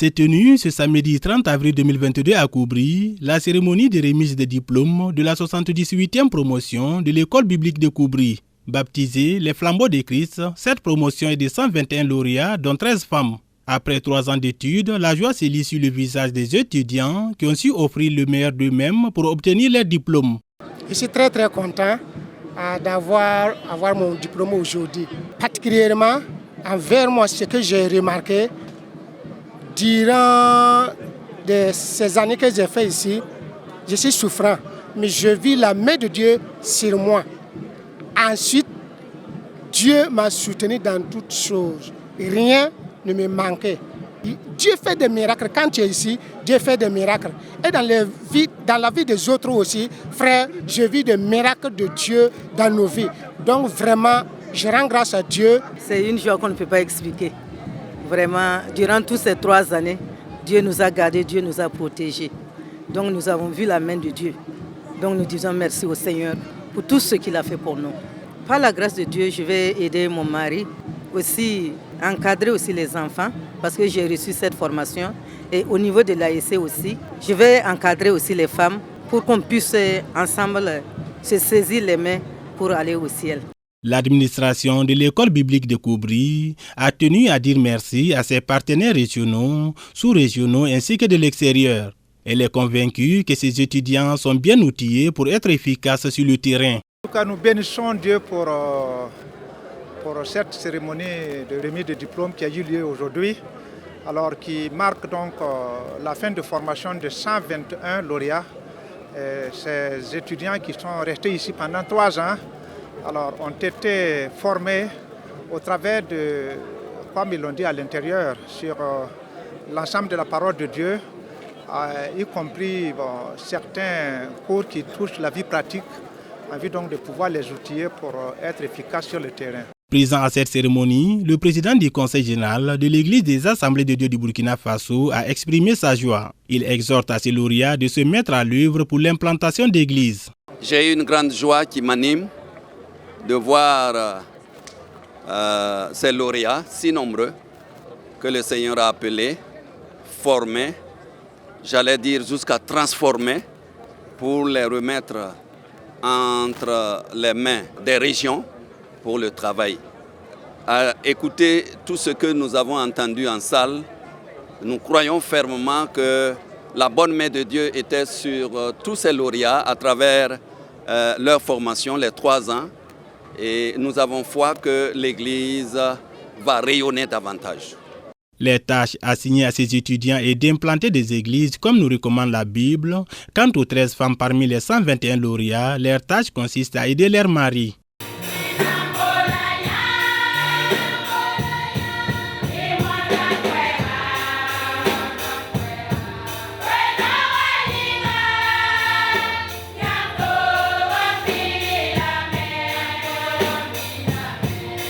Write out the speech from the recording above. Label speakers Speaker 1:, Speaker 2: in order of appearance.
Speaker 1: s'est tenue ce samedi 30 avril 2022 à Koubri, la cérémonie de remise des diplômes de la 78e promotion de l'école biblique de Koubri. Baptisée les Flambeaux de Christ, cette promotion est de 121 lauréats, dont 13 femmes. Après 3 ans d'études, la joie s'est lue sur le visage des étudiants qui ont su offrir le meilleur d'eux-mêmes pour obtenir leur diplôme.
Speaker 2: Je suis très content d'avoir mon diplôme aujourd'hui. Particulièrement envers moi, ce que j'ai remarqué durant ces années que j'ai fait ici, je suis souffrant, mais je vis la main de Dieu sur moi. Ensuite, Dieu m'a soutenu dans toutes choses. Rien ne me manquait. Dieu fait des miracles. Quand tu es ici, Dieu fait des miracles. Et dans la vie des autres aussi, frère, je vis des miracles de Dieu dans nos vies. Donc vraiment, je rends grâce à Dieu.
Speaker 3: C'est une joie qu'on ne peut pas expliquer. Vraiment, durant toutes ces 3 années, Dieu nous a gardés, Dieu nous a protégés. Donc nous avons vu la main de Dieu. Donc nous disons merci au Seigneur pour tout ce qu'il a fait pour nous. Par la grâce de Dieu, je vais aider mon mari, aussi encadrer aussi les enfants, parce que j'ai reçu cette formation. Et au niveau de l'AEC aussi, je vais encadrer aussi les femmes pour qu'on puisse ensemble se saisir les mains pour aller au ciel.
Speaker 1: L'administration de l'école biblique de Koubri a tenu à dire merci à ses partenaires régionaux, sous-régionaux ainsi que de l'extérieur. Elle est convaincue que ses étudiants sont bien outillés pour être efficaces sur le terrain.
Speaker 4: En tout cas, nous bénissons Dieu pour cette cérémonie de remise de diplôme qui a eu lieu aujourd'hui, alors qui marque donc la fin de formation de 121 lauréats. Ces étudiants qui sont restés ici pendant 3 ans, alors ont été formés au travers de, comme ils l'ont dit à l'intérieur, sur l'ensemble de la parole de Dieu, y compris certains cours qui touchent la vie pratique, en vue donc de pouvoir les outiller pour être efficaces sur le terrain.
Speaker 1: Présent à cette cérémonie, le président du Conseil général de l'Église des Assemblées de Dieu du Burkina Faso a exprimé sa joie. Il exhorte à ses lauréats de se mettre à l'œuvre pour l'implantation d'églises.
Speaker 5: J'ai une grande joie qui m'anime de voir ces lauréats si nombreux que le Seigneur a appelés, formés, j'allais dire jusqu'à transformer, pour les remettre entre les mains des régions pour le travail. À écouter tout ce que nous avons entendu en salle, nous croyons fermement que la bonne main de Dieu était sur tous ces lauréats à travers leur formation, les 3 ans. Et nous avons foi que l'Église va rayonner davantage.
Speaker 1: Les tâches assignées à ces étudiants est d'implanter des églises comme nous recommande la Bible. Quant aux 13 femmes parmi les 121 lauréats, leur tâche consiste à aider leurs maris.